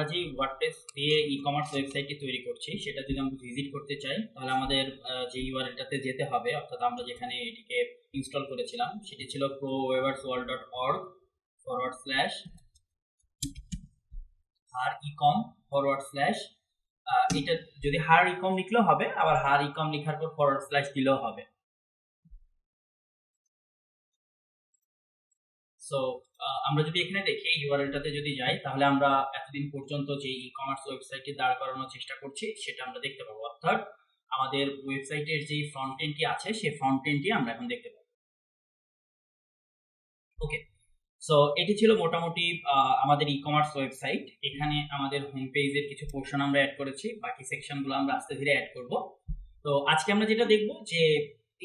আমরা যে ওয়ার্ডপ্রেস দিয়ে ই-কমার্স ওয়েবসাইটটি তৈরি করছি সেটা যদি আমরা ভিজিট করতে চাই তাহলে আমাদের যে ইউআরএলটাতে যেতে হবে, অর্থাৎ আমরা যেখানে এটিকে ইনস্টল করেছিলাম সেটি ছিল prowebersworld.org/har ecom / এটা যদি har ecom লিখলেও হবে, আবার har ecom লেখার পর / দিলেও হবে। সো আমরা যদি এখানে দেখি ইউআরএলটাতে যদি যাই তাহলে আমরা এতদিন পর্যন্ত যে ই-কমার্স ওয়েবসাইটটি দাঁড় করানোর চেষ্টা করছি সেটা আমরা দেখতে পাবো, অর্থাৎ আমাদের ওয়েবসাইটের যে ফ্রন্ট এন্ডটি আছে সেই ফ্রন্ট এন্ডটি আমরা এখন দেখতে পাবো। ওকে, সো এটি ছিল মোটামুটি আমাদের ই-কমার্স ওয়েবসাইট। এখানে আমাদের হোম পেজের কিছু পোর্শন আমরা অ্যাড করেছি, বাকি সেকশনগুলো আমরা আস্তে ধীরে অ্যাড করব। তো আজকে আমরা যেটা দেখব যে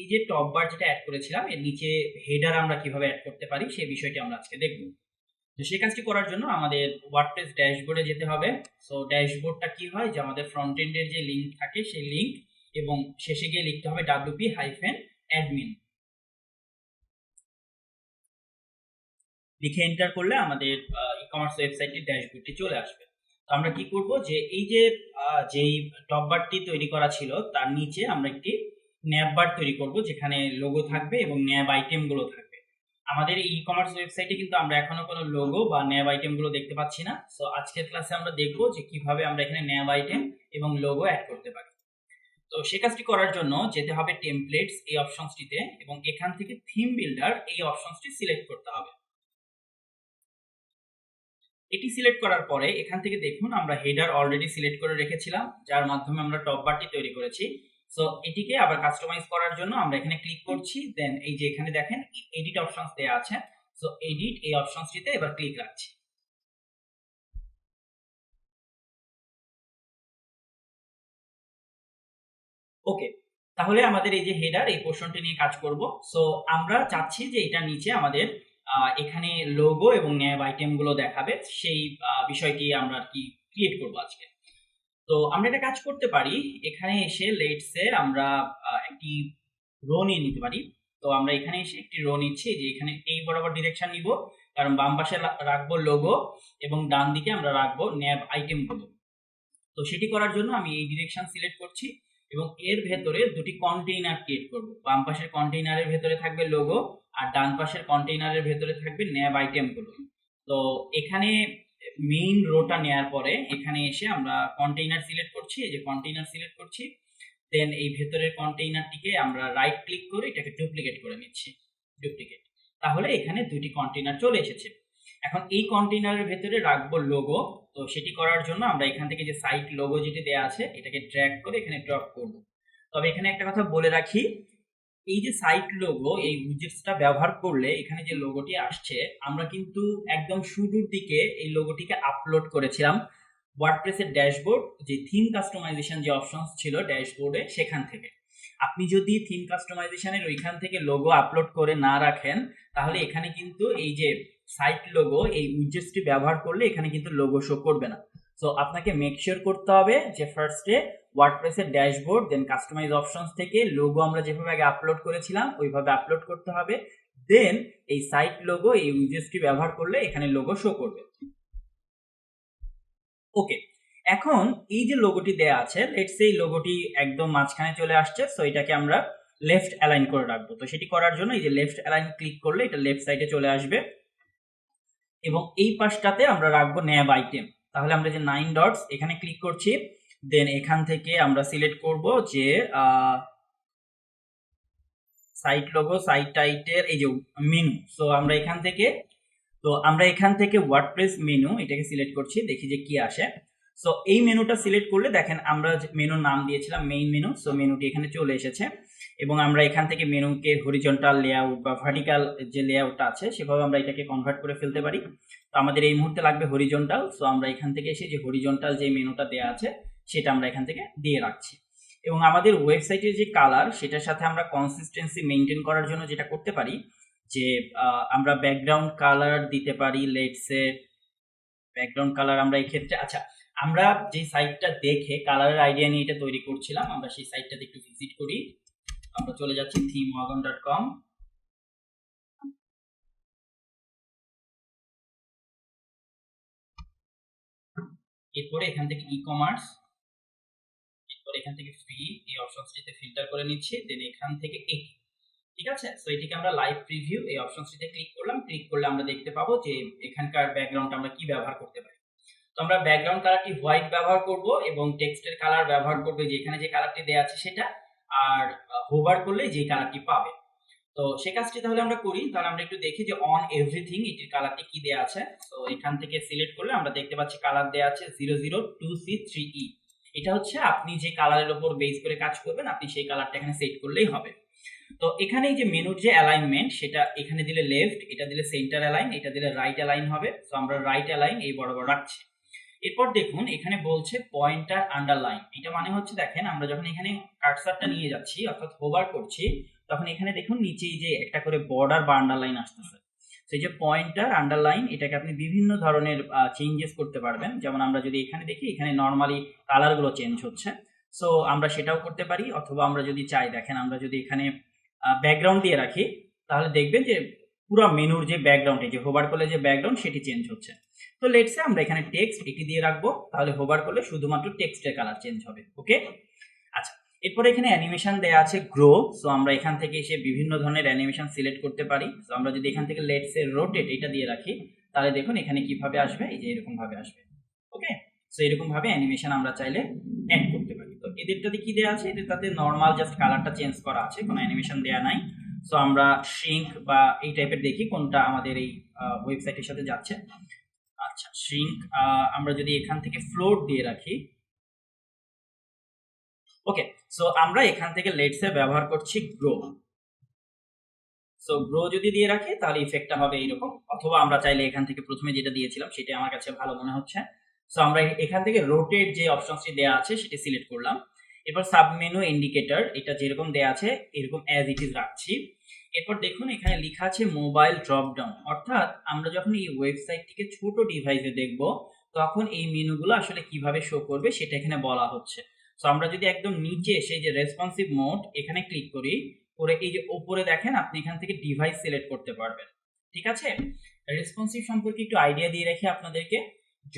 এই যে টপ বার যেটা অ্যাড করেছিলাম এর নিচে হেডার আমরা কিভাবে অ্যাড করতে পারি সেই বিষয়টি আমরা আজকে দেখব। তো সেই কাজটি করার জন্য আমাদের ওয়ার্ডপ্রেস ড্যাশবোর্ডে যেতে হবে। সো ড্যাশবোর্ডটা কি হয় যে আমাদের ফ্রন্ট এন্ডের যে লিংক থাকে সেই লিংক এবং শেষে গিয়ে লিখতে হবে wp-admin লিখে এন্টার করলে আমাদের ই-কমার্স ওয়েবসাইটের ড্যাশবোর্ডটি চলে আসবে। তো আমরা কি করব যে এই যে যেই টপ বারটি তৈরি করা ছিল তার নিচে আমরা একটি ন্যাব বার তৈরি করব যেখানে লোগো থাকবে এবং ন্যাব আইটেমগুলো থাকবে। আমাদের এই ই-কমার্স ওয়েবসাইটে কিন্তু আমরা এখনো কোনো লোগো বা ন্যাব আইটেমগুলো দেখতে পাচ্ছি না। সো আজকের ক্লাসে আমরা দেখব যে কিভাবে আমরা এখানে ন্যাব আইটেম এবং লোগো অ্যাড করতে পারি। তো সেই কাজটি করার জন্য যেতে হবে টেমপ্লেটস এই অপশনটিতে এবং এখান থেকে থিম বিল্ডার এই অপশনটি সিলেক্ট করতে হবে। এটি সিলেক্ট করার পরে এখান থেকে দেখুন আমরা হেডার অলরেডি সিলেক্ট করে রেখেছিলাম যার মাধ্যমে আমরা টপ বারটি তৈরি করেছি। সো এটিকে আবার কাস্টমাইজ করার জন্য আমরা এখানে ক্লিক করছি, দেন এই যে এখানে দেখেন এডিট অপশনস দেয়া আছে। সো এডিট এই অপশনটিতে এবার ক্লিক রাখছি। ওকে, তাহলে আমাদের এই যে হেডার এই পোর্শনটি নিয়ে কাজ করব। সো আমরা চাচ্ছি যে এটা নিচে আমাদের এখানে লোগো এবং ন্যাব আইটেমগুলো দেখাবে, সেই বিষয়টি আমরা আর কি ক্রিয়েট করব আজকে। তো আমরা একটা কাজ করতে পারি, এখানে এসে লেটসে আমরা একটি রো নিয়ে নিতে পারি। তো আমরা এখানে এসে একটি রো নিচ্ছি যে এখানে এই বরাবর ডিরেকশন নিব, কারণ বাম পাশে রাখবো লোগো এবং ডান দিকে আমরা রাখবো ন্যাব আইটেমগুলো। তো সেটি করার জন্য আমি এই ডিরেকশন সিলেক্ট করছি এবং এর ভেতরে দুটি কন্টেইনার ক্রিয়েট করব। বাম পাশের কন্টেইনারের ভেতরে থাকবে লোগো আর ডান পাশের কন্টেইনারের ভেতরে থাকবে ন্যাব আইটেমগুলো। তো এখানে মেইন রোটা নেওয়ার পরে এখানে এসে আমরা কন্টেইনার সিলেক্ট করছি, এই যে কন্টেইনার সিলেক্ট করছি, দেন এই ভেতরের কন্টেইনারটিকে আমরা রাইট ক্লিক করে এটাকে ডুপ্লিকেট করে নিচ্ছি, ডুপ্লিকেট। তাহলে এখানে দুটি কন্টেইনার চলে এসেছে। এখন এই কন্টেইনারের ভেতরে রাখবো লোগো। তো সেটি করার জন্য আমরা এখান থেকে যে সাইট লোগো যেটি দেয়া আছে এটাকে ড্র্যাগ করে এখানে ড্রপ করব। তবে এখানে একটা কথা বলে রাখি, এই যে সাইট লোগো এই উইজেটসটা ব্যবহার করলে এখানে যে লোগোটি আসছে আমরা কিন্তু একদম শুরুর দিকে এই লোগোটিকে আপলোড করেছিলাম ওয়ার্ডপ্রেসের ড্যাশবোর্ড যে থিম কাস্টমাইজেশন যে অপশনস ছিল ড্যাশবোর্ডে সেখান থেকে। আপনি যদি থিম কাস্টমাইজেশনের ওইখান থেকে লোগো আপলোড করে না রাখেন তাহলে এখানে কিন্তু এই যে সাইট লোগো এই উইজেটসটি ব্যবহার করলে এখানে কিন্তু লোগো শো করবে না। সো আপনাকে মেক শিওর করতে হবে যে ফার্স্টে ওয়ার্ডপ্রেসের ড্যাশবোর্ড দেন কাস্টমাইজ অপশনস থেকে লোগো আমরা যেভাবে আগে আপলোড করেছিলাম ওইভাবে আপলোড করতে হবে, দেন এই সাইট লোগো এই উইজেটসটি ব্যবহার করলে এখানে লোগো শো করবে। ওকে, এখন এই যে লোগোটি দেয়া আছে লেটস সে এই লোগোটি একদম মাঝখানে চলে আসছে, সো এটাকে আমরা লেফট অ্যালাইন করে রাখবো। তো সেটি করার জন্য এই যে লেফট অ্যালাইন ক্লিক করলে এটা লেফট সাইডে চলে আসবে এবং এই পাশটাতে আমরা রাখবো ন্যাব আইটেম। তাহলে আমরা যে 9 ডটস এখানে ক্লিক করছি, দেন এখান থেকে আমরা সিলেক্ট করব যে সাইট লোগো সাইট টাইটেল এই যে মেনু। সো আমরা এখান থেকে ওয়ার্ডপ্রেস মেনু এটাকে সিলেক্ট করছি, দেখি যে কি আসে। সো এই মেনুটা সিলেক্ট করলে দেখেন আমরা মেনুর নাম দিয়েছিলাম মেইন মেনু, সো মেনুটি এখানে চলে এসেছে এবং আমরা এখান থেকে মেনুকে হরিজন্টাল লেআউট বা ভার্টিক্যাল যে লেআউটটা আছে সেভাবে আমরা এটাকে কনভার্ট করে ফেলতে পারি। তো আমাদের এই মুহূর্তে লাগবে হরিজন্টাল, সো আমরা এখান থেকে এসে যে হরিজন্টাল যে মেনুটা দেওয়া আছে সেটা আমরা এখান থেকে দিয়ে রাখছি। এবং আমাদের ওয়েবসাইটের যে কালার সেটার সাথে আমরা কনসিস্টেন্সি মেনটেন করার জন্য যেটা করতে পারি যে আমরা ব্যাকগ্রাউন্ড কালার দিতে পারি। লেটসে ব্যাকগ্রাউন্ড কালার আমরা এই ক্ষেত্রে, আচ্ছা আমরা যে সাইটটা দেখে কালারের আইডিয়া নিয়ে এটা তৈরি করছিলাম আমরা সেই সাইটটাতে একটু ভিজিট করি। আমরা চলে যাচ্ছি themewagon.com। এরপরে এখান থেকে ই-কমার্স, এরপর এখান থেকে ফ্রি, এই অপশনটিতে ফিল্টার করে নিচ্ছি, দেন এখান থেকে এটি। ঠিক আছে, সো এটিকে আমরা লাইভ প্রিভিউ এই অপশনটিতে ক্লিক করলাম। ক্লিক করলে আমরা দেখতে পাবো যে এখানকার ব্যাকগ্রাউন্ড আমরা কি ব্যবহার করতে পারি। তো আমরা ব্যাকগ্রাউন্ড কালারটি হোয়াইট ব্যবহার করব এবং টেক্সটের কালার ব্যবহার করব যে এখানে যে কালারটি দেওয়া আছে সেটা, আর হোভার করলে যে কালারটি পাবে। তো সেই কাজটি তাহলে আমরা করি। তাহলে আমরা একটু দেখি যে অন এভরিথিং এটির কালারটি কি দেওয়া আছে। তো এখান থেকে সিলেক্ট করলে আমরা দেখতে পাচ্ছি কালার দেওয়া আছে 002C3E। এটা হচ্ছে আপনি যে কালারের উপর বেস করে কাজ করবেন, আপনি সেই কালারটা এখানে সেট করলেই হবে। তো এখানে এই যে মেনুর যে অ্যালাইনমেন্ট, সেটা এখানে দিলে লেফট, এটা দিলে সেন্টার অ্যালাইন, এটা দিলে রাইট অ্যালাইন হবে। তো আমরা রাইট অ্যালাইন এই বরাবর রাখছি। এরপর দেখুন এখানে বলছে পয়েন্টার আন্ডারলাইন। এটা মানে হচ্ছে দেখেন আমরা যখন এখানে কার্সারটা নিয়ে যাচ্ছি অর্থাৎ হোভার করছি, তখন এখানে দেখুন নিচেই যে একটা করে বর্ডার বা আন্ডারলাইন আসতেছে। তো এই যে পয়েন্টার আন্ডারলাইন, এটাকে আপনি বিভিন্ন ধরনের চেঞ্জেস করতে পারবেন। যেমন আমরা যদি এখানে দেখি, এখানে নর্মালি কালারগুলো চেঞ্জ হচ্ছে, সো আমরা সেটাও করতে পারি। অথবা আমরা যদি চাই, দেখেন আমরা যদি এখানে ব্যাকগ্রাউন্ড দিয়ে রাখি, তাহলে দেখবেন যে পুরো মেনুর যে ব্যাকগ্রাউন্ড, এই যে হোভার করলে যে ব্যাকগ্রাউন্ড সেটি চেঞ্জ হচ্ছে। তো লেটসে আমরা এখানে টেক্সট এটি দিয়ে রাখবো, তাহলে হোভার করলে শুধুমাত্র টেক্সটের কালার চেঞ্জ হবে। ওকে, আচ্ছা। এরপরে এখানে অ্যানিমেশন দেয়া আছে গ্রো। সো আমরা এখান থেকে এসে বিভিন্ন ধরনের অ্যানিমেশন সিলেক্ট করতে পারি। সো আমরা যদি এখান থেকে লেটসে রোটেট এটা দিয়ে রাখি, তাহলে দেখুন এখানে কিভাবে আসবে, এই যে এরকম ভাবে আসবে। ওকে, সো এরকম ভাবে অ্যানিমেশন আমরা চাইলে অ্যাড করতে পারি। তো এদেরটাতে কি দেয়া আছে, এটাতে নর্মাল জাস্ট কালারটা চেঞ্জ করা আছে, কোনো অ্যানিমেশন দেয়া নাই। সো আমরা শ্রিঙ্ক বা এই টাইপের দেখি কোনটা আমাদের এই ওয়েবসাইটের সাথে যাচ্ছে। আচ্ছা, শ্রিঙ্ক আমরা যদি এখান থেকে ফ্লোট দিয়ে রাখি, ওকে। সো আমরা এখান থেকে লেটসে ব্যবহার করছি গ্রো। সো গ্রো যদি দিয়ে রাখি তাহলে ইফেক্টটা হবে এইরকম। অথবা আমরা চাইলে এখান থেকে প্রথমে যেটা দিয়েছিলাম সেটা আমার কাছে ভালো মনে হচ্ছে। সো আমরা এখান থেকে রোটেট যে অপশনটি দেওয়া আছে সেটা সিলেক্ট করলাম। এরপর সাবমেনু ইন্ডিকেটর, এটা যেরকম দেওয়া আছে এরকম অ্যাজ ইট ইজ রাখছি। এরপর দেখুন এখানে লেখা আছে মোবাইল ড্রপডাউন, অর্থাৎ আমরা যখন এই ওয়েবসাইটটিকে ছোট ডিভাইসে দেখব, তখন এই মেনুগুলো আসলে কিভাবে শো করবে সেটা এখানে বলা হচ্ছে। সো আমরা যদি একদম নিচে এসে যে রেসপন্সিভ মোড এখানে ক্লিক করি, করে এই যে উপরে দেখেন আপনি এখান থেকে ডিভাইস সিলেক্ট করতে পারবেন। ঠিক আছে, রেসপন্সিভ সম্পর্কে একটু আইডিয়া দিয়ে রাখি আপনাদেরকে।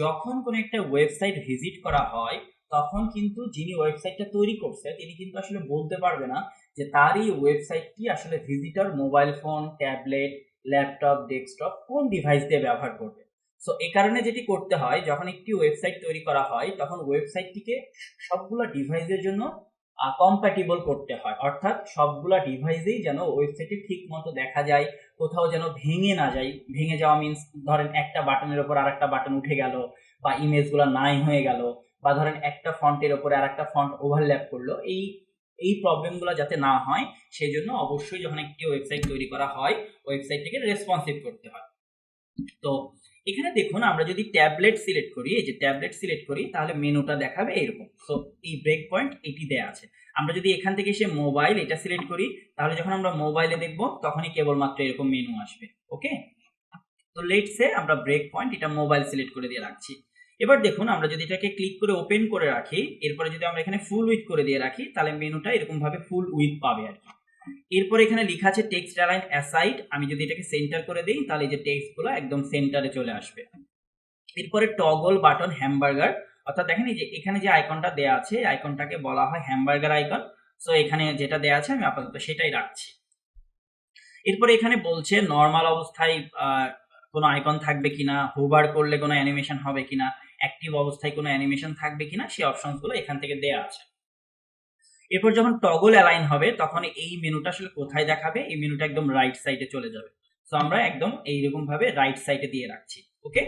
যখন কোনো একটা ওয়েবসাইট ভিজিট করা হয়, তখন কিন্তু যিনি ওয়েবসাইটটা তৈরি করছে তিনি কিন্তু আসলে বলতে পারবে না যে তার এই ওয়েবসাইটটি আসলে visitor mobile phone, tablet, laptop, desktop কোন ডিভাইস দিয়ে ব্যবহার করবে। সো এই কারণে যেটি করতে হয়, যখন একটি ওয়েবসাইট তৈরি করা হয় তখন ওয়েবসাইটটিকে সবগুলো ডিভাইসের জন্য কম্প্যাটিবল করতে হয়, অর্থাৎ সবগুলা ডিভাইসেই যেন ওয়েবসাইটে ঠিক মতো দেখা যায়, কোথাও যেন ভেঙে না যায়। ভেঙে যাওয়া মিনস ধরেন একটা বাটনের উপর আরেকটা বাটন উঠে গেল, বা ইমেজগুলো নাই হয়ে গেল, বা ধরেন একটা ফন্টের উপরে আরেকটা ফন্ট ওভারল্যাপ করলো, এই প্রবলেমগুলো যাতে না হয় সেই জন্য অবশ্যই যখন একটি ওয়েবসাইট তৈরি করা হয়, ওয়েবসাইটটিকে রেসপন্সিভ করতে হয়। তো এখানে দেখুন আমরা যদি ট্যাবলেট সিলেক্ট করি, এই যে ট্যাবলেট সিলেক্ট করি, তাহলে মেনুটা দেখাবে এরকম। সো এই ব্রেক পয়েন্ট এটি দেয়া আছে। আমরা যদি এখান থেকে এসে মোবাইল এটা সিলেক্ট করি, তাহলে যখন আমরা মোবাইলে দেখব তখনই কেবলমাত্র এরকম মেনু আসবে। ওকে, তো লেটস সে আমরা ব্রেক পয়েন্ট এটা মোবাইল সিলেক্ট করে দিয়ে রাখছি। এবার দেখুন আমরা যদি এটাকে ক্লিক করে ওপেন করে রাখি, এরপরে যদি আমরা এখানে ফুল উইথ করে দিয়ে রাখি, তাহলে মেনুটা এরকম ভাবে ফুল উইথ পাবে আর কি। এরপর এখানে লেখা আছে টেক্সট অ্যালাইন অ্যাসাইড, আমি যদি এটাকে সেন্টার করে দেই তাহলে এই যে টেক্সটগুলো একদম সেন্টারে চলে আসবে। এরপরে টগল বাটন হ্যামবার্গার, অর্থাৎ দেখেন এই যে এখানে যে আইকনটা দেয়া আছে আইকনটাকে বলা হয় হ্যামবার্গার আইকন। সো এখানে যেটা দেয়া আছে আমি আপাতত সেটাই রাখছি। এরপরে এখানে বলছে নরমাল অবস্থায় কোনো আইকন থাকবে কিনা, হোভার করলে কোনো অ্যানিমেশন হবে কিনা, অ্যাক্টিভ অবস্থায় কোনো অ্যানিমেশন থাকবে কিনা, সেই অপশনসগুলো এখান থেকে দেয়া আছে। এরপর যখন টগল অ্যালাইন হবে তখন এই মেনুটা আসলে কোথায় দেখাবে, এই মেনুটা একদম রাইট সাইডে চলে যাবে। সো আমরা একদম এইরকম ভাবে রাইট সাইডে দিয়ে রাখছি। ওকে,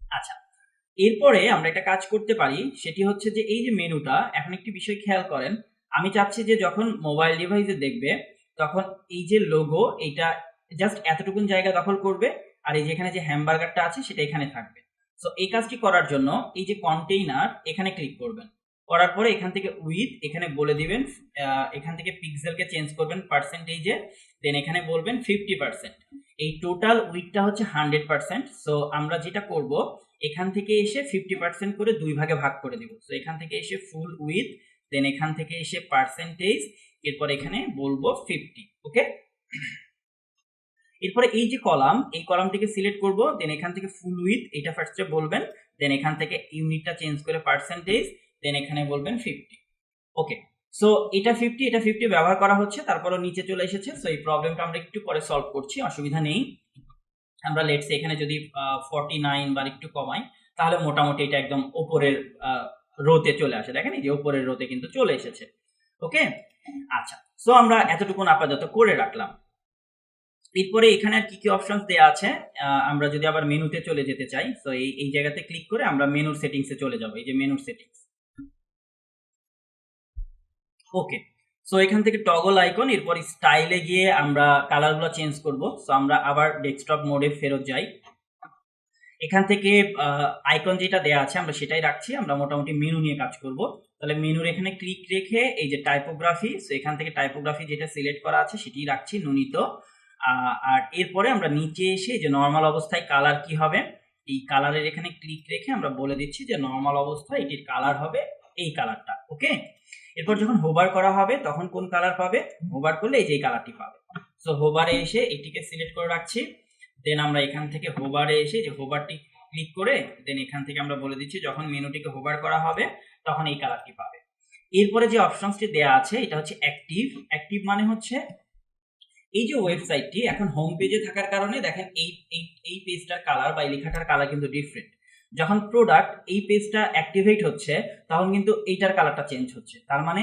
আচ্ছা। এরপরে আমরা একটা কাজ করতে পারি, সেটি হচ্ছে যে এই যে মেনুটা, এখন একটি বিষয় খেয়াল করেন, আমি চাচ্ছি যে যখন মোবাইল ডিভাইসে দেখবে তখন এই যে লোগো এইটা জাস্ট এতটুকুন জায়গা দখল করবে, আর এই যেখানে যে হ্যামবার্গারটা আছে সেটা এখানে থাকবে। সো এই কাজটি করার জন্য এই যে কন্টেইনার এখানে ক্লিক করবেন, করার পরে এখান থেকে উইথ এখানে বলে দিবেন, এখান থেকে পিক্সেলকে চেঞ্জ করবেন পার্সেন্টেজে, দেন এখানে বলবেন 50%। এই টোটাল উইথটা হচ্ছে 100%। সো আমরা যেটা করব, এখান থেকে এসে 50% করে দুই ভাগে ভাগ করে দিব। সো এখান থেকে এসে ফুল উইথ, দেন এখান থেকে এসে পার্সেন্টেজ, এরপর এখানে বলবো 50। ওকে, এরপরে এই যে কলাম, এই কলামটিকে সিলেক্ট করব, দেন এখান থেকে ফুল উইথ এটা ফার্স্টে বলবেন, দেন এখান থেকে ইউনিটটা চেঞ্জ করে পার্সেন্টেজ, দেন এখানে বলবেন 50। ওকে, সো এটা 50 ব্যবহার করা হচ্ছে, তারপরও নিচে চলে এসেছে। সো এই প্রবলেমটা আমরা একটু পরে সলভ করছি, অসুবিধা নেই। আমরা লেটস এখানে যদি 49 বা একটু কমাই, তাহলে মোটামুটি এটা একদম উপরের রোতে চলে আসে। দেখেন এই যে উপরের রোতে কিন্তু চলে এসেছে। ওকে, আচ্ছা, সো আমরা এতটুকুন আপাতত করে রাখলাম। এরপরে এখানে আর কি কি অপশনস দেয়া আছে, আমরা যদি আবার মেনুতে চলে যেতে চাই, সো এই জায়গাতে ক্লিক করে আমরা মেনুর সেটিংসে চলে যাব। এই যে মেনুর সেটিংস। ওকে, সো এখান থেকে টগল আইকন, এরপর স্টাইলে গিয়ে আমরা কালারগুলো চেঞ্জ করব। সো আমরা আবার ডেস্কটপ মোডে ফেরত যাই। এখান থেকে আইকন যেটা দেয়া আছে আমরা সেটাই রাখছি। আমরা মোটামুটি মেনু নিয়ে কাজ করব। তাহলে মেনুর এখানে ক্লিক রেখে এই যে টাইপোগ্রাফি, সো এখান থেকে টাইপোগ্রাফি যেটা সিলেক্ট করা আছে সেটাই রাখছি, নুনিত। আর এরপরে আমরা নিচে এসে যে নর্মাল অবস্থায় কালার কি হবে, এই কালারের এখানে ক্লিক রেখে আমরা বলে দিচ্ছি যে নর্মাল অবস্থায় এটির কালার হবে এই কালারটা। ওকে, এরপর যখন হোভার করা হবে তখন কোন কালার পাবে, হোভার করলে এই যে এই কালারটি পাবে। সো হোভারে এসে এটিকে সিলেক্ট করে রাখছি। দেন আমরা এখান থেকে হোভারে এসে যে হোভারটি ক্লিক করে দেন এখান থেকে আমরা বলে দিচ্ছি যখন মেনুটিকে হোভার করা হবে তখন এই কালারটি পাবে। এরপরে যে অপশনসটি দেয়া আছে এটা হচ্ছে অ্যাক্টিভ। অ্যাক্টিভ মানে হচ্ছে এই যে ওয়েবসাইটটি এখন হোম পেজে থাকার কারণে দেখেন এই পেজটার কালার বা এই লেখাটার কালার কিন্তু ডিফারেন্ট। যখন প্রোডাক্ট এই পেজটা অ্যাক্টিভেট হচ্ছে তখন কিন্তু এইটার কালারটা চেঞ্জ হচ্ছে। তার মানে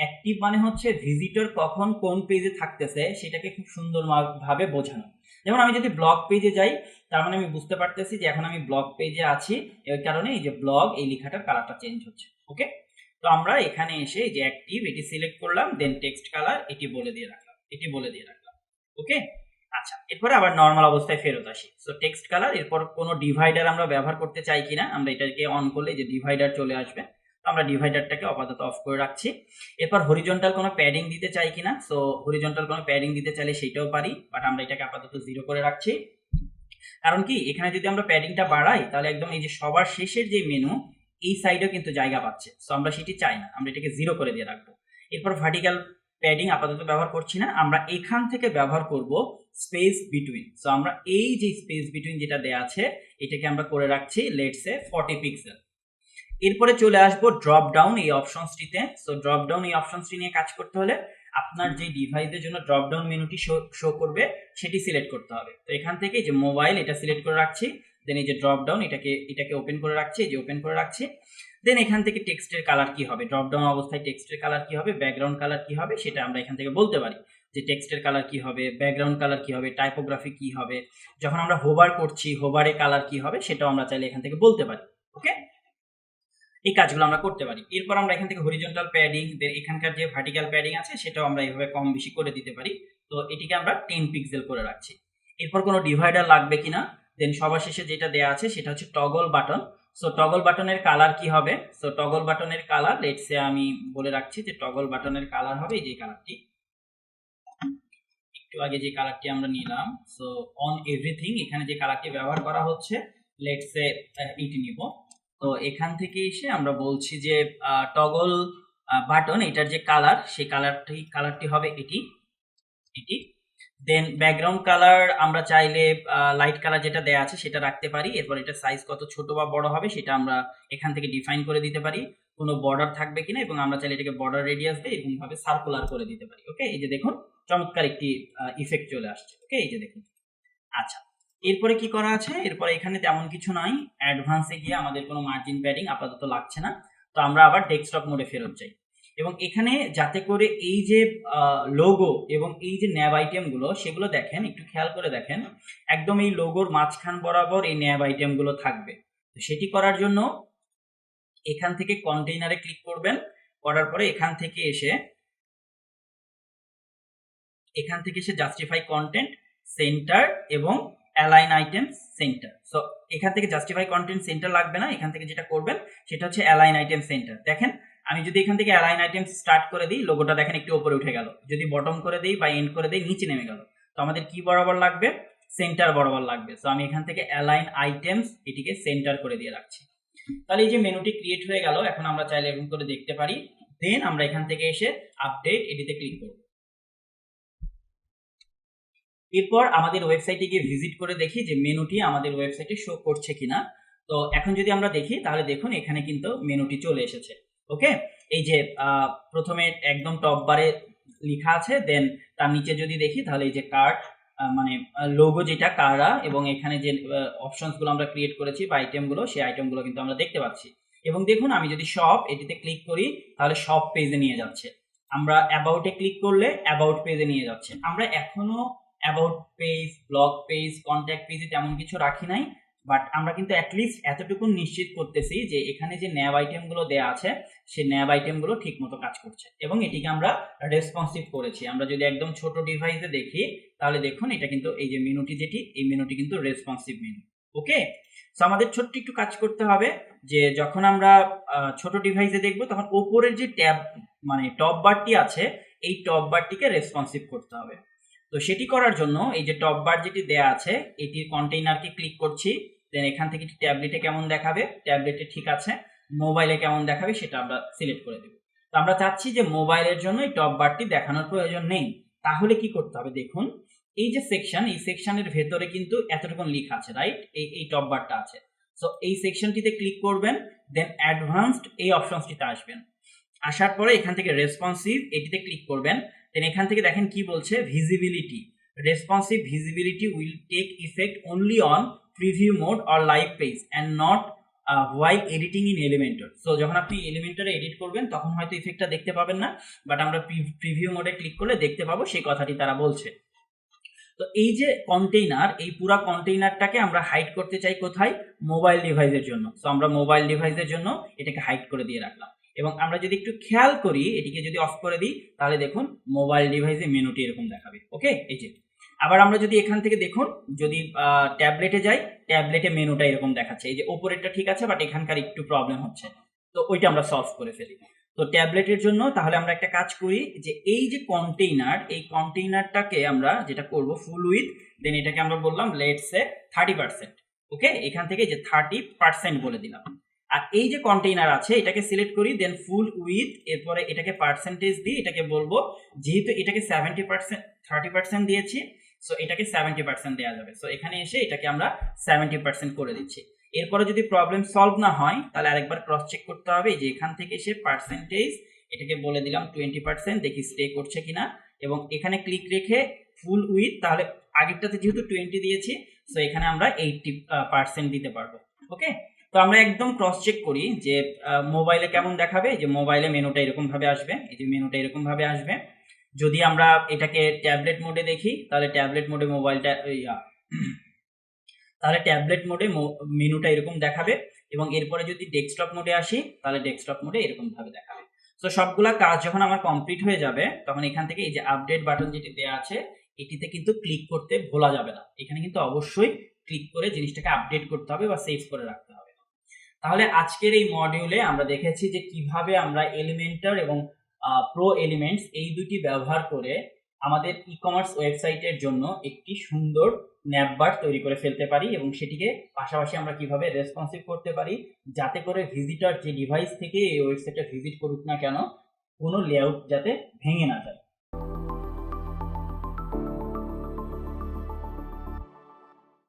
অ্যাক্টিভ মানে হচ্ছে ভিজিটর কখন কোন পেজে থাকতেছে সেটাকে খুব সুন্দরভাবে বোঝানো। যেমন আমি যদি ব্লগ পেজে যাই, তার মানে আমি বুঝতে পারতেছি যে এখন আমি ব্লগ পেজে আছি, এর কারণে এই যে ব্লগ এই লেখাটার কালারটা চেঞ্জ হচ্ছে। ওকে, তো আমরা এখানে এসে এই যে অ্যাক্টিভ এটি সিলেক্ট করলাম, দেন টেক্সট কালার এটি বলে দিয়ে রাখলাম। ওকে, আচ্ছা, এরপরে আবার নর্মাল অবস্থায় ফেরত আসি। সো টেক্সট কালার, এরপর কোনো ডিভাইডার আমরা ব্যবহার করতে চাই কিনা, আমরা এটাকে অন করলে যে ডিভাইডার চলে আসবে, তো আমরা ডিভাইডারটাকে আপাতত অফ করে রাখছি। এরপর হরিজন্টাল কোনো প্যাডিং দিতে চাই কিনা, সো হরিজন্টাল কোনো প্যাডিং দিতে চাইলে সেটাও পারি, বাট আমরা এটাকে আপাতত 0 করে রাখছি। কারণ কি এখানে যদি আমরা প্যাডিংটা বাড়াই তাহলে একদম এই যে সবার শেষের যে মেনু এই সাইডেও কিন্তু জায়গা পাচ্ছে, সো আমরা সেটি চাই না, আমরা এটাকে 0 করে দিয়ে রাখবো। এরপর ভার্টিক্যাল প্যাডিং আপাতত ব্যবহার করছি না, আমরা এখান থেকে ব্যবহার করব স্পেস বিটুইন। সো আমরা এই যে স্পেস বিটুইন যেটা দেয়া আছে এটাকে আমরা করে রাখছি লেটস সে 40 পিক্সেল। এরপরে চলে আসবো ড্রপ ডাউন এই অপশনসটিতে। সো ড্রপ ডাউন এই অপশনসটি নিয়ে কাজ করতে হলে আপনার যে ডিভাইসের জন্য ড্রপ ডাউন মেনুটি শো করবে সেটি সিলেক্ট করতে হবে। তো এখান থেকে যে মোবাইল এটা সিলেক্ট করে রাখছি, দেন এই যে ড্রপ ডাউন এটাকে ওপেন করে রাখছি, এই যে ওপেন করে রাখছি। দেন এখান থেকে টেক্সটের কালার কি হবে, ড্রপ ডাউন অবস্থায় টেক্সটের কালার কি হবে, ব্যাকগ্রাউন্ড কালার কি হবে সেটা আমরা এখান থেকে বলতে পারি যে টেক্সটের কালার কি হবে, ব্যাকগ্রাউন্ড কালার কি হবে, টাইপোগ্রাফি কি হবে। যখন আমরা হোভার করছি হোভারে কালার কি হবে সেটাও আমরা চাইলে এখান থেকে বলতে পারি। ওকে, এই কাজগুলো আমরা করতে পারি। এরপর আমরা এখান থেকে হরিজন্টাল প্যাডিং, এখানকার যে ভার্টিক্যাল প্যাডিং আছে সেটাও আমরা এইভাবে কম বেশি করে দিতে পারি। তো এটিকে আমরা 10 পিক্সেল করে রাখছি। এরপর কোনো ডিভাইডার লাগবে কিনা, দেন সবার শেষে যেটা দেয়া আছে সেটা হচ্ছে টগল বাটন। সো টগল বাটনের কালার কি হবে, সো টগল বাটনের কালার লেটস সে আমি বলে রাখছি যে টগল বাটনের কালার হবে এই যে কালারটি, একটু আগে যে কালারটি আমরা নিলাম। সো অন এভরিথিং এখানে যে কালারটি ব্যবহার করা হচ্ছে লেটস সে এটি নিব। তো এখান থেকে এসে আমরা বলছি যে টগল বাটন এটার যে কালার সেই কালারটি হবে এটি। দেন ব্যাকগ্রাউন্ড কালার আমরা চাইলে লাইট কালার যেটা দেয়া আছে সেটা রাখতে পারি। এরপর এটা সাইজ কত ছোট বা বড় হবে সেটা আমরা এখান থেকে ডিফাইন করে দিতে পারি। কোনো বর্ডার থাকবে কিনা, এবং আমরা চাইলে এটাকে বর্ডার রেডিয়াস দিয়ে এরকম ভাবে সার্কুলার করে দিতে পারি। ওকে, এই যে দেখুন চমৎকার একটি ইফেক্ট চলে আসছে। ওকে, এই যে দেখুন। আচ্ছা, এরপরে কি করা আছে, এরপরে এখানে তেমন কিছু নাই। অ্যাডভান্সে গিয়ে আমাদের কোনো মার্জিন প্যাডিং আপাতত লাগছে না, তো আমরা আবার ডেস্কটপ মোডে ফেরত যাই। এবং এখানে যাতে করে এই যে লোগো এবং এই যে ন্যাব আইটেমগুলো সেগুলো দেখেন, একটু খেয়াল করে দেখেন, একদম এই লোগোর মাঝখান বরাবর এই ন্যাব আইটেমগুলো থাকবে। তো সেটি করার জন্য এখান থেকে কন্টেইনারে ক্লিক করবেন, করার পরে এখান থেকে এসে জাস্টিফাই কন্টেন্ট সেন্টার এবং অ্যালাইন আইটেমস সেন্টার। সো এখান থেকে জাস্টিফাই কন্টেন্ট সেন্টার লাগবে না, এখান থেকে যেটা করবেন সেটা হচ্ছে অ্যালাইন আইটেম সেন্টার। দেখেন আমি যদি এখান থেকে অ্যালাইন আইটেম স্টার্ট করে দিই, লোগোটা দেখেন একটু উপরে উঠে গেল, যদি বটম করে দিই বা এন্ড করে দিই নিচে নেমে গেল। তো আমাদের কি বরাবর লাগবে, সেন্টার বরাবর লাগবে। সো আমি এখান থেকে অ্যালাইন আইটেমস এটিকে সেন্টার করে দিয়ে রাখছি। তাহলে এই যে মেনুটি ক্রিয়েট হয়ে গেল, এখন আমরা চাইলে এরকম করে দেখতে পারি। দেন আমরা এখান থেকে এসে আপডেট এটিতে ক্লিক করব। এরপর আমাদের ওয়েবসাইটে গিয়ে ভিজিট করে দেখি যে মেনুটি আমাদের ওয়েবসাইটে শো করছে কিনা। তো তো এখন যদি আমরা দেখি তাহলে দেখুন এখানে কিন্তু মেনুটি চলে এসেছে। ওকে, এই যে প্রথমে একদম টপ বারে লেখা আছে, দেন তার নিচে যদি দেখি তাহলে এই যে কার্ট মানে লোগো যেটা কারা, এবং এখানে যে অপশনসগুলো আমরা ক্রিয়েট করেছি বা আইটেমগুলো, সেই আইটেমগুলো কিন্তু আমরা দেখতে পাচ্ছি। এবং দেখুন আমি যদি শপ এটিতে ক্লিক করি তাহলে শপ পেজে নিয়ে যাচ্ছে, আমরা অ্যাবাউটে ক্লিক করলে অ্যাবাউট পেজে নিয়ে যাচ্ছে। আমরা এখনো about page, blog page, contact পেজে তেমন কিছু রাখি নাই, বাট আমরা কিন্তু অ্যাটলিস্ট এতটুকু নিশ্চিত করতেছি যে এখানে যে ন্যাব আইটেমগুলো দেওয়া আছে সেই ন্যাব আইটেমগুলো ঠিক মতো কাজ করছে এবং এটিকে আমরা রেসপন্সিভ করেছি। আমরা যদি একদম ছোট ডিভাইসে দেখি তাহলে দেখুন এটা কিন্তু এই যে মেনুটি, যেটি এই মেনুটি কিন্তু রেসপন্সিভ মেনু। ওকে, সো আমাদের ছোট্ট একটু কাজ করতে হবে যে যখন আমরা ছোট ডিভাইসে দেখবো তখন ওপরের যে ট্যাব মানে টপ বারটি আছে এই টপ বারটিকে রেসপন্সিভ করতে হবে। তো সেটি করার জন্য এই যে টপ বার যেটি দেয়া আছে এটির কন্টেইনারকে ক্লিক করছি, দেন এখান থেকে ট্যাবলেটে কেমন দেখাবে, ট্যাবলেটে ঠিক আছে, মোবাইলে কেমন দেখাবে সেটা আমরা সিলেক্ট করে দেব। তো আমরা চাচ্ছি যে মোবাইলের জন্য এই টপ বারটি দেখানোর প্রয়োজন নেই, তাহলে কি করতে হবে দেখুন, এই যে সেকশন, এই সেকশনের ভেতরে কিন্তু এতটুকু লেখা আছে, রাইট, এই টপ বারটা আছে। সো এই সেকশনটিতে ক্লিক করবেন, দেন অ্যাডভান্সড এই অপশনটিতে আসবেন, আসার পরে এখান থেকে রেসপন্সিভ এটিতে ক্লিক করবেন, দেন এখান থেকে দেখেন কি বলছে, visibility, responsive visibility will take effect only on preview mode or live page and not while editing in Elementor. So যখন আপনি এলিমেন্টরে এডিট করবেন তখন হয়তো ইফেক্টটা দেখতে পাবেন না, বাট আমরা প্রিভিউ মোডে ক্লিক করলে দেখতে পাবো, সেই কথাটি তারা বলছে। তো এই যে কন্টেইনার, এই পুরো কন্টেইনারটাকে আমরা হাইড করতে চাই কোথায়, মোবাইল ডিভাইসের জন্য। সো আমরা মোবাইল ডিভাইসের জন্য এটাকে হাইড করে দিয়ে রাখলাম, এবং আমরা যদি একটু খেয়াল করি এটিকে যদি অফ করে দিই তাহলে দেখুন মোবাইল ডিভাইসে মেনুটি এরকম দেখাবে। ওকে, এই যে আবার আমরা যদি এখান থেকে দেখুন যদি ট্যাবলেটে যাই, ট্যাবলেটে মেনুটা এরকম দেখাচ্ছে, এই যে উপরেরটা ঠিক আছে বাট এখানকার একটু প্রবলেম হচ্ছে, তো ওইটা আমরা সলভ করে ফেলি। তো ট্যাবলেটের জন্য তাহলে আমরা একটা কাজ করি যে এই যে কন্টেইনার, এই কন্টেইনারটাকে আমরা যেটা করব ফুল উইথ, দেন এটাকে আমরা বললাম লেটস সে 30%। ওকে, এখান থেকে যে 30% বলে দিলাম। আর এই যে কন্টেইনার আছে এটাকে সিলেক্ট করি, দেন ফুল উইথ, এরপরে এটাকে পার্সেন্টেজ দিই, এটাকে বলবো যেহেতু এটাকে 70% 30% দিয়েছি, সো এটাকে 70% দেওয়া যাবে। সো এখানে এসে এটাকে আমরা 70% করে দিচ্ছি। এরপরে যদি প্রবলেম সলভ না হয় তাহলে আরেকবার ক্রস চেক করতে হবে, যে এখান থেকে এসে পার্সেন্টেজ এটাকে বলে দিলাম 20%, দেখি স্টে করছে কিনা, এবং এখানে ক্লিক রেখে ফুল উইথ, তাহলে আগেরটাতে যেহেতু 20 দিয়েছি সো এখানে আমরা 80% দিতে পারবো। ওকে, তো আমরা একদম ক্রস চেক করি যে মোবাইলে কেমন দেখাবে, যে মোবাইলে মেনুটা এরকম ভাবে আসবে, এই যে মেনুটা এরকম ভাবে আসবে। যদি আমরা এটাকে ট্যাবলেট মোডে দেখি তাহলে ট্যাবলেট মোডে মোবাইলটা তাহলে ট্যাবলেট মোডে মেনুটা এরকম দেখাবে, এবং এরপরে যদি ডেস্কটপ মোডে আসি তাহলে ডেস্কটপ মোডে এরকম ভাবে দেখাবে। তো সবগুলা কাজ যখন আমার কমপ্লিট হয়ে যাবে তখন এখান থেকে এই যে আপডেট বাটন যেটি দেওয়া আছে এটিতে কিন্তু ক্লিক করতে ভোলা যাবে না, এখানে কিন্তু অবশ্যই ক্লিক করে জিনিসটাকে আপডেট করতে হবে বা সেভ করে রাখতে হবে। তাহলে আজকের এই মডিউলে আমরা দেখেছি যে কিভাবে আমরা এলিমেন্টর এবং প্রো এলিমেন্টস এই দুটি ব্যবহার করে আমাদের ই কমার্স ওয়েবসাইটের জন্য একটি সুন্দর ন্যাববার তৈরি করে ফেলতে পারি, এবং সেটিকে পাশাপাশি আমরা কিভাবে রেসপন্সিভ করতে পারি যাতে করে ভিজিটর যে ডিভাইস থেকে এই ওয়েবসাইটে ভিজিট করুক না কেন কোনো লেআউট যাতে ভেঙে না যায়।